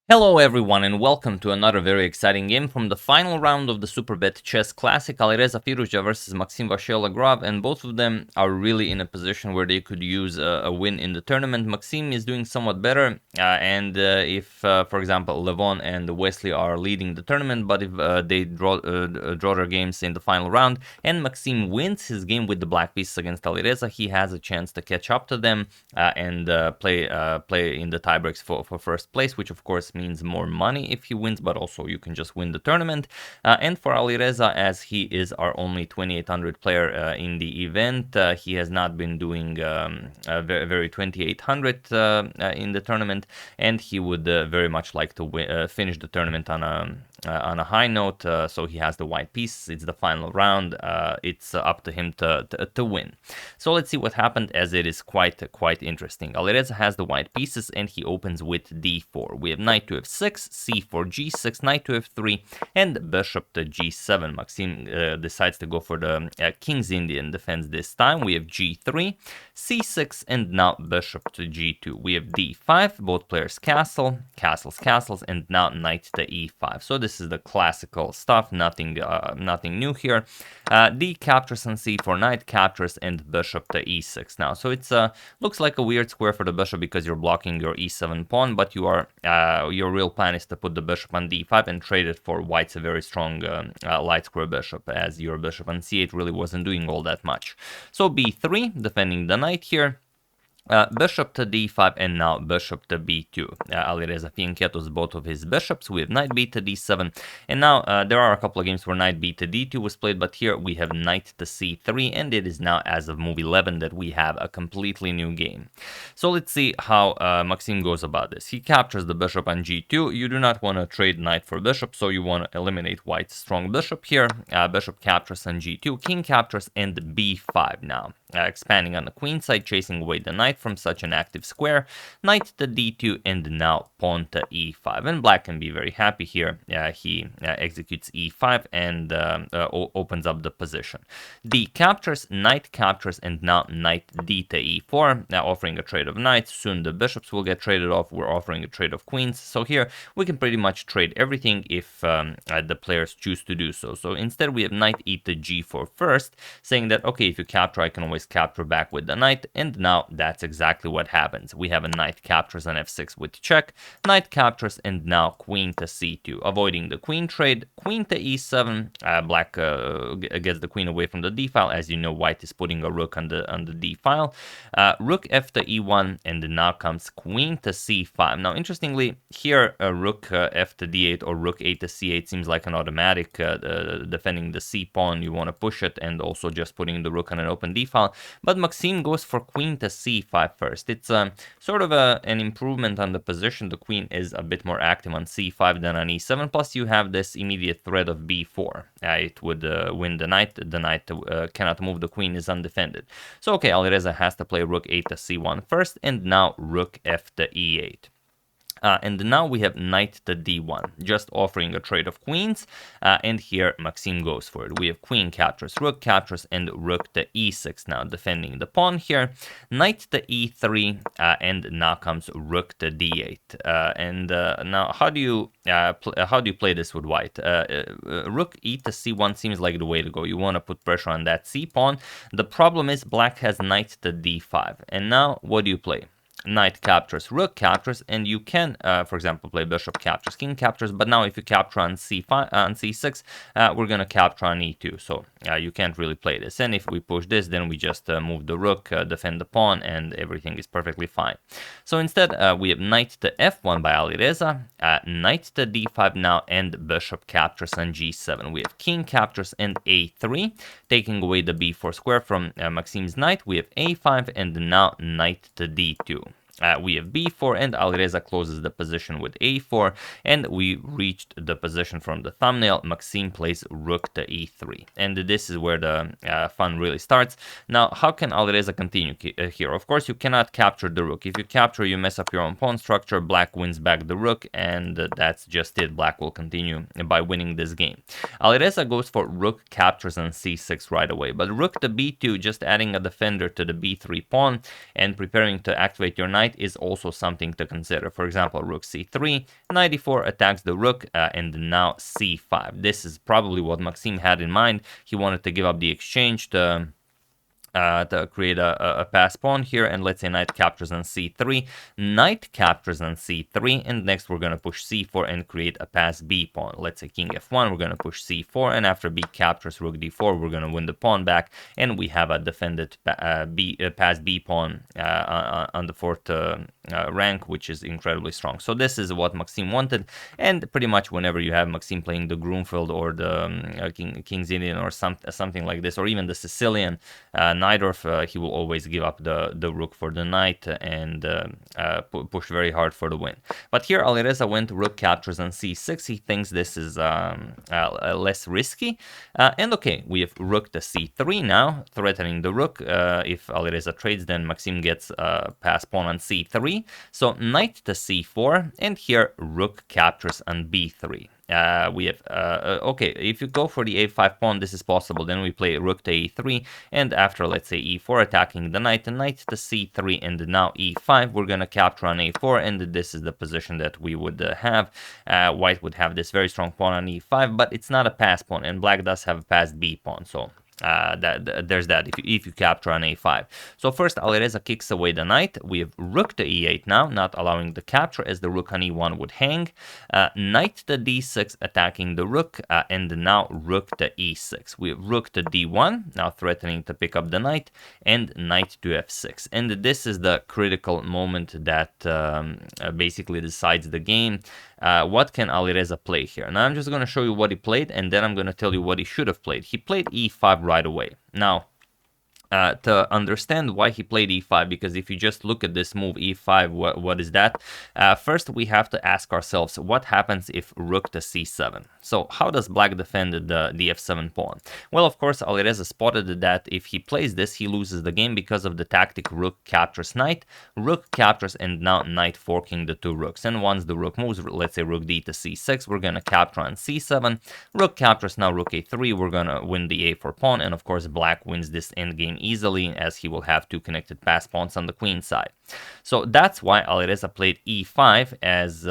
Hello everyone and welcome to another very exciting game from the final round of the Superbet Chess Classic. Alireza Firouzja versus Maxime Vachier-Lagrave, and both of them are really in a position where they could use a win in the tournament. Maxime is doing somewhat better, and if, for example, Levon and Wesley are leading the tournament, but if they draw their games in the final round and Maxime wins his game with the black pieces against Alireza, he has a chance to catch up to them and play in the tiebreaks for first place, which of course means more money if he wins, but also you can just win the tournament. And for Alireza, as he is our only 2800 player in the event, he has not been doing very 2800 in the tournament, and he would very much like to finish the tournament on a high note. So he has the white piece. It's the final round. It's up to him to win. So let's see what happened, as it is quite interesting. Alireza has the white pieces and he opens with d4. We have knight to f6, c4, g6, knight to f3, and bishop to g7. Maxime decides to go for the King's Indian defense this time. We have g3, c6, and now bishop to g2. We have d5, both players castles, and now knight to e5. So this is the classical stuff, nothing new here. D captures on c4, knight captures, and bishop to e6 now. So it's looks like a weird square for the bishop because you're blocking your e7 pawn, but you are your real plan is to put the bishop on d5 and trade it for white's a very strong light square bishop, as your bishop on c8 really wasn't doing all that much. So b3, defending the knight here. Bishop to d5 and now bishop to b2. Alireza fianchettos both of his bishops. We have knight b to d7, and now there are a couple of games where knight b to d2 was played, but here we have knight to c3, and it is now, as of move 11, that we have a completely new game. So let's see how Maxime goes about this. He captures the bishop on g2. You do not want to trade knight for bishop, so you want to eliminate white's strong bishop here. Bishop captures on g2, king captures, and b5 now. Expanding on the queen side, chasing away the knight from such an active square. Knight to d2 and now pawn to e5. And black can be very happy here. He executes e5 and opens up the position. D captures, knight captures, and now knight d to e4. Now offering a trade of knights. Soon the bishops will get traded off. We're offering a trade of queens. So here we can pretty much trade everything if the players choose to do so. So instead we have knight e to g4 first, saying that, okay, if you capture, I can always capture back with the knight, and now that's exactly what happens. We have a knight captures on f6 with check, knight captures, and now queen to c2, avoiding the queen trade. Queen to e7, black gets the queen away from the d file. As you know, white is putting a rook on the d file. Rook f to e1, and now comes queen to c5. Now interestingly here, rook f to d8 or rook a to c8 seems like an automatic. Defending the c pawn, you want to push it, and also just putting the rook on an open d file. But Maxime goes for queen to c5 first. It's sort of an improvement on the position. The queen is a bit more active on c5 than on e7. Plus you have this immediate threat of b4. It would win the knight. The knight cannot move. The queen is undefended. So okay, Alireza has to play rook a to c1 first, and now rook f to e8. And now we have knight to d1, just offering a trade of queens, and here Maxime goes for it. We have queen captures, and rook to e6 now, defending the pawn here. Knight to e3, and now comes rook to d8. Now how do you play this with white? Rook e to c1 seems like the way to go. You want to put pressure on that c pawn. The problem is black has knight to d5, and now what do you play? Knight captures, rook captures, and you can, for example, play bishop captures, king captures. But now, if you capture on c5, on c6, we're gonna capture on e2. So you can't really play this. And if we push this, then we just move the rook, defend the pawn, and everything is perfectly fine. So instead, we have knight to f1 by Alireza, knight to d5 now, and bishop captures on g7. We have king captures and a3, taking away the b4 square from Maxime's knight. We have a5 and now knight to d2. We have b4, and Alireza closes the position with a4, and we reached the position from the thumbnail. Maxime plays rook to e3, and this is where the fun really starts. Now, how can Alireza continue here? Of course, you cannot capture the rook. If you capture, you mess up your own pawn structure. Black wins back the rook, and that's just it. Black will continue by winning this game. Alireza goes for rook captures on c6 right away, but rook to b2, just adding a defender to the b3 pawn and preparing to activate your knight. knight is also something to consider. For example, rook c3, knight e4 attacks the rook, and now c5. This is probably what Maxime had in mind. He wanted to give up the exchange to create a pass pawn here, and let's say knight captures on c3, knight captures on c3, and next we're going to push c4 and create a pass b pawn. Let's say king f1, we're going to push c4, and after b captures rook d4, we're going to win the pawn back, and we have a defended pass b pawn on the fourth rank, which is incredibly strong. So this is what Maxime wanted, and pretty much whenever you have Maxime playing the Gruenfeld or the King's Indian or something like this, or even the Sicilian Najdorf, he will always give up the rook for the knight and push very hard for the win. But here Alireza went rook captures on c6. He thinks this is less risky, and okay, we have rook to c3 now, threatening the rook. If Alireza trades, then Maxime gets pass pawn on c3. So knight to c4, and here rook captures on b3. We have, okay, if you go for the a5 pawn, this is possible. Then we play rook to e3, and after, let's say, e4, attacking the knight to c3, and now e5, we're going to capture on a4, and this is the position that we would have. White would have this very strong pawn on e5, but it's not a pass pawn, and black does have a pass b pawn, so there's that if you capture on a5. So first Alireza kicks away the knight. We have rook to e8 now, not allowing the capture, as the rook on e1 would hang. Knight to d6 attacking the rook, and now rook to e6. We have rook to d1, now threatening to pick up the knight, and knight to f6. And this is the critical moment that basically decides the game. What can Alireza play here? Now I'm just going to show you what he played, and then I'm going to tell you what he should have played. He played e5 right away. Now, to understand why he played e5, because if you just look at this move e5, what is that? First, we have to ask ourselves, what happens if rook to c7? So how does black defend the f7 pawn? Well, of course, Alireza spotted that if he plays this, he loses the game because of the tactic rook captures knight, rook captures, and now knight forking the two rooks. And once the rook moves, let's say rook d to c6, we're going to capture on c7, rook captures, now rook a3, we're going to win the a4 pawn, and of course black wins this endgame easily, as he will have two connected pass pawns on the queen side. So that's why Alireza played e5, as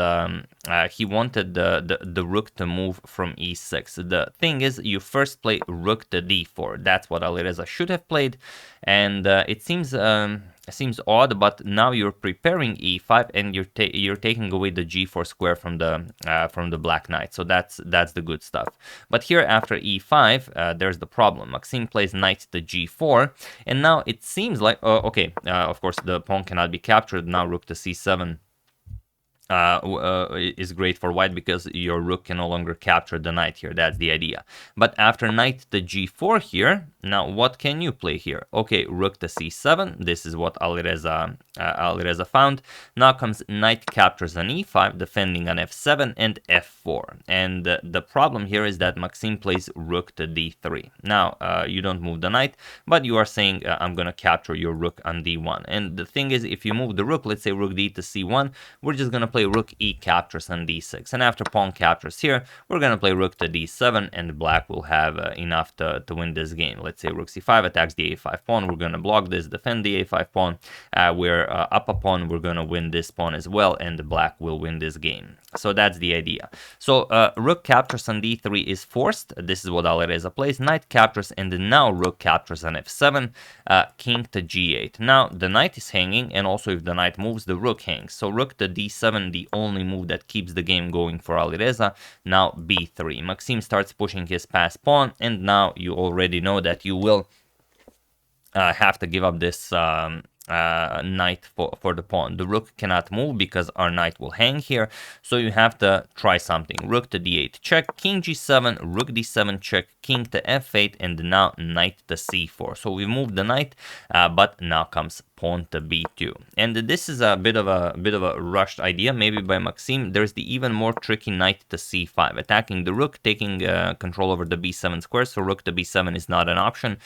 he wanted the rook to move from e6. The thing is, you first play rook to d4. That's what Alireza should have played, and it seems odd, but now you're preparing e5, and you're taking away the g4 square from the black knight. So that's the good stuff. But here after e5, there's the problem. Maxime plays knight to g4, and now it seems like okay, of course the pawn cannot be captured. Now rook to c7 is great for white, because your rook can no longer capture the knight here. That's the idea. But after knight to g4 here, now what can you play here? Okay, rook to c7. This is what Alireza found. Now comes knight captures on e5, defending on f7 and f4. And the problem here is that Maxime plays rook to d3. Now you don't move the knight, but you are saying I'm gonna capture your rook on d1. And the thing is, if you move the rook, let's say rook d to c1, we're just gonna play rook e captures on d6, and after pawn captures here, we're gonna play rook to d7, and black will have enough to win this game. Let's say rook c5 attacks the a5 pawn, we're gonna block this, defend the a5 pawn, we're up a pawn, we're gonna win this pawn as well, and the black will win this game. So that's the idea. So rook captures on d3 is forced. This is what Alireza plays. Knight captures, and now rook captures on f7, king to g8. Now the knight is hanging, and also if the knight moves, the rook hangs. So rook to d7, the only move that keeps the game going for Alireza. Now b3. Maxime starts pushing his pass pawn, and now you already know that you will have to give up this knight for the pawn. The rook cannot move because our knight will hang here, so you have to try something. Rook to d8 check, king g7, rook d7 check, king to f8, and now knight to c4. So we moved the knight, but now comes pawn to b2. And this is a bit of a rushed idea, maybe by Maxime. There's the even more tricky knight to c5, attacking the rook, taking control over the b7 square. So rook to b7 is not an option,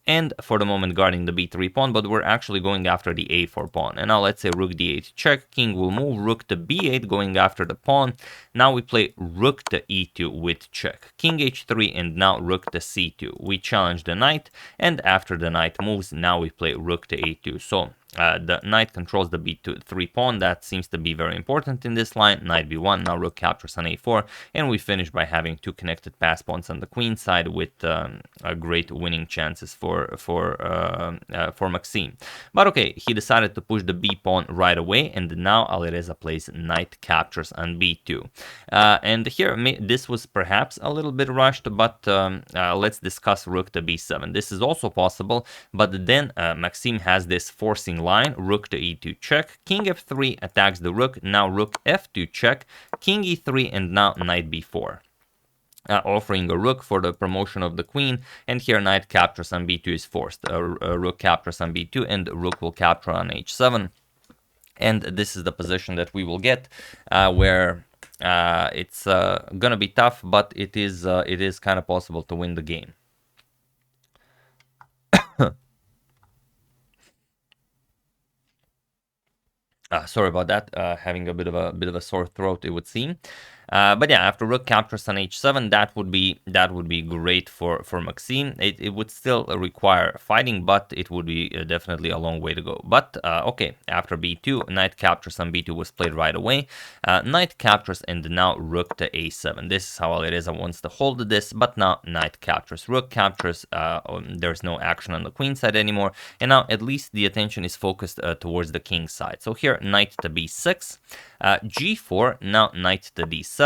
and for the moment guarding the b3 pawn, but we're actually going after the a4 pawn. And now let's say rook d8 check, king will move, rook to b8 going after the pawn. Now we play rook to e2 with check, king h3, and now rook to c2. We challenge the knight, and after the knight moves, now we play rook to a2. So the knight controls the b3 pawn. That seems to be very important in this line. Knight b1, now rook captures on a4, and we finish by having two connected pass pawns on the queen side with great winning chances for Maxime. But okay, he decided to push the b pawn right away, and now Alireza plays knight captures on b2. And here, this was perhaps a little bit rushed, but let's discuss rook to b7. This is also possible, but then Maxime has this forcing line, rook to e2 check, king f3 attacks the rook, now rook f2 check, king e3, and now knight b4. Offering a rook for the promotion of the queen, and here knight captures on b2 is forced. Rook captures on b2, and rook will capture on h7. And this is the position that we will get, where it's gonna be tough, but it is kind of possible to win the game. Sorry about that. Having a bit of a sore throat, it would seem. But yeah, after rook captures on h7, that would be great for Maxime. It would still require fighting, but it would be definitely a long way to go. But okay, after b2, knight captures on b2 was played right away. Knight captures, and now rook to a7. This is how Alireza wants to hold this, but now knight captures, rook captures. There's no action on the queen side anymore, and now at least the attention is focused towards the king side. So here, knight to b6, g4, now knight to d7.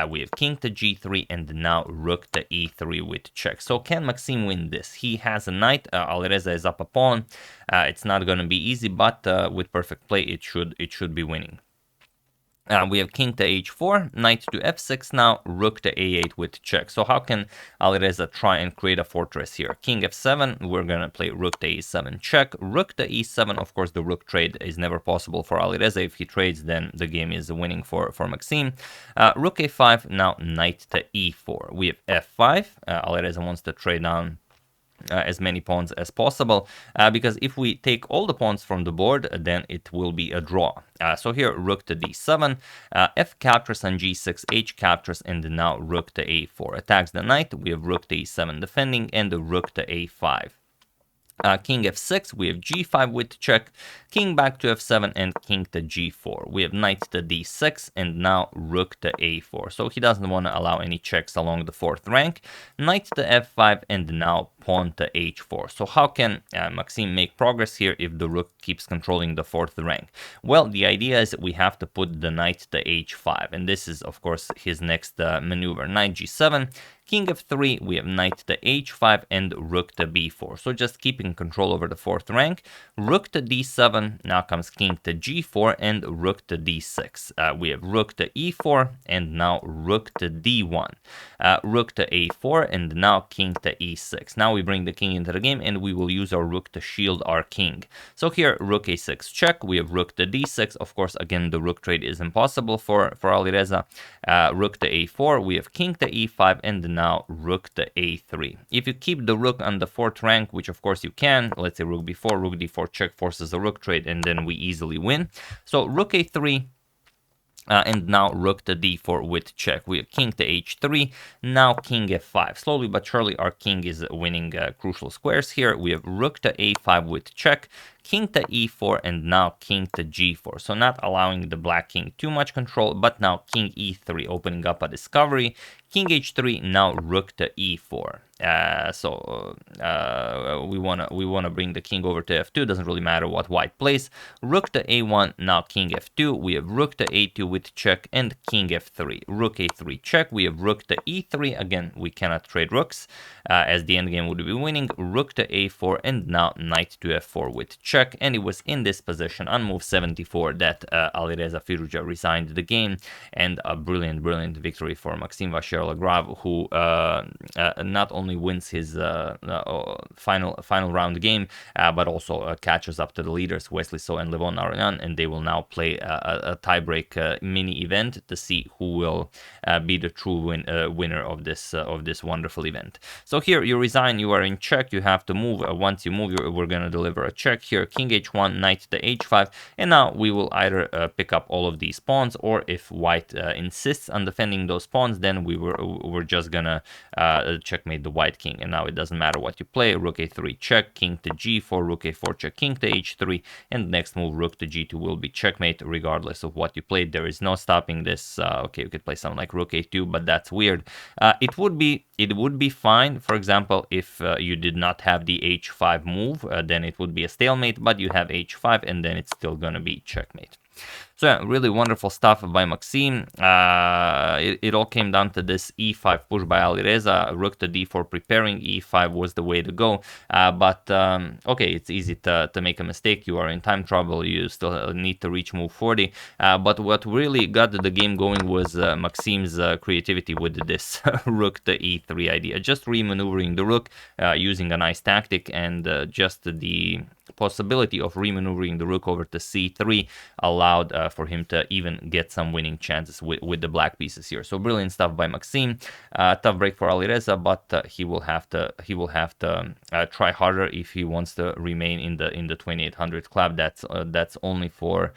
We have king to g3, and now rook to e3 with check. So can Maxime win this? He has a knight. Alireza is up a pawn. It's not going to be easy, but with perfect play, it should be winning. We have king to h4, knight to f6, now rook to a8 with check. So how can Alireza try and create a fortress here? King f7, we're going to play rook to e7 check. Rook to e7, of course, the rook trade is never possible for Alireza. If he trades, then the game is winning for Maxime. Rook a5, now knight to e4. We have f5. Alireza wants to trade down as many pawns as possible, because if we take all the pawns from the board, then it will be a draw. So here, rook to d7, f captures on g6, h captures, and now rook to a4 attacks the knight. We have rook to e7 defending, and the rook to a5. King f6, we have g5 with check, king back to f7, and king to g4. We have knight to d6, and now rook to a4. So he doesn't want to allow any checks along the fourth rank. Knight to f5, and now pawn to h4. So how can Maxime make progress here if the rook keeps controlling the fourth rank? Well, the idea is that we have to put the knight to h5, and this is, of course, his next maneuver. Knight g7, king f3, we have knight to h5, and rook to b4. So just keeping control over the fourth rank. Rook to d7, now comes king to g4, and rook to d6. We have rook to e4, and now rook to d1. Rook to a4, and now king to e6. Now we bring the king into the game, and we will use our rook to shield our king. So here, rook a6 check, we have rook to d6. Of course, again, the rook trade is impossible for Alireza. Rook to a4, we have king to e5, and now rook to a3. If you keep the rook on the fourth rank, which of course you can, let's say rook b4, rook d4 check forces the rook trade, and then we easily win. So rook a3, and now rook to d4 with check. We have king to h3, now king f5. Slowly but surely our king is winning crucial squares here. We have rook to a5 with check, king to e4, and now king to g4. So not allowing the black king too much control, but now king e3, opening up a discovery. King h3, now rook to e4. We wanna bring the king over to f2. Doesn't really matter what white plays. Rook to a1, now king f2. We have rook to a2 with check, and king f3. Rook a3 check. We have rook to e3. Again, we cannot trade rooks, as the endgame would be winning. Rook to a4, and now knight to f4 with check. And it was in this position on move 74 that Alireza Firouzja resigned the game, and a brilliant victory for Maxime Vachier-Lagrave, who not only wins his final round game, but also catches up to the leaders Wesley So and Levon Arian, and they will now play a tiebreak mini event to see who will be the true winner of this wonderful event. So here you resign, you are in check, you have to move. Once you move, we're gonna deliver a check here. here, king h1, knight to h5, and now we will either pick up all of these pawns, or if white insists on defending those pawns, then we're just gonna checkmate the white king. And now it doesn't matter what you play. Rook a3 check, king to g4, rook a4 check, king to h3, and the next move, rook to g2, will be checkmate regardless of what you played. There is no stopping this. Okay, you could play something like rook a2, but that's weird. It would be fine, for example, if you did not have the h5 move, then it would be a stalemate, but you have h5, and then it's still gonna be checkmate. So yeah, really wonderful stuff by Maxime. It all came down to this e5 push by Alireza, rook to d4 preparing. E5 was the way to go, but okay, it's easy to make a mistake. You are in time trouble, you still need to reach move 40, but what really got the game going was Maxime's creativity with this rook to e3 idea, just remaneuvering the rook using a nice tactic, and just the possibility of remaneuvering the rook over to c3 allowed for him to even get some winning chances with the black pieces here. So brilliant stuff by Maxime. Tough break for Alireza, but he will have to try harder if he wants to remain in the 2800 club. That's only for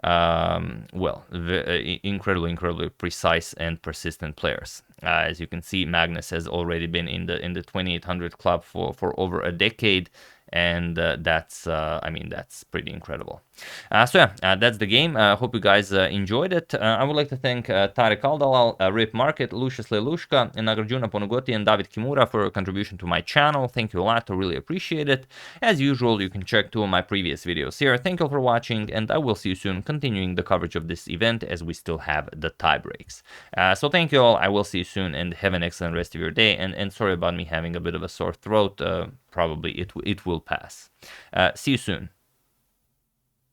well, incredibly precise and persistent players. As you can see, Magnus has already been in the 2800 club for over a decade, and that's I mean, that's pretty incredible. So yeah, that's the game. Hope you guys enjoyed it. I would like to thank Tarek Aldalal, Rip Market, Lucius Lelushka, and Nagarjuna Ponugoti, and David Kimura for a contribution to my channel. Thank you a lot. I really appreciate it. As usual, you can check 2 of my previous videos here. Thank you all for watching, and I will see you soon, continuing the coverage of this event as we still have the tie breaks. So thank you all. I will see you soon, and have an excellent rest of your day. And sorry about me having a bit of a sore throat. Probably it will pass. See you soon.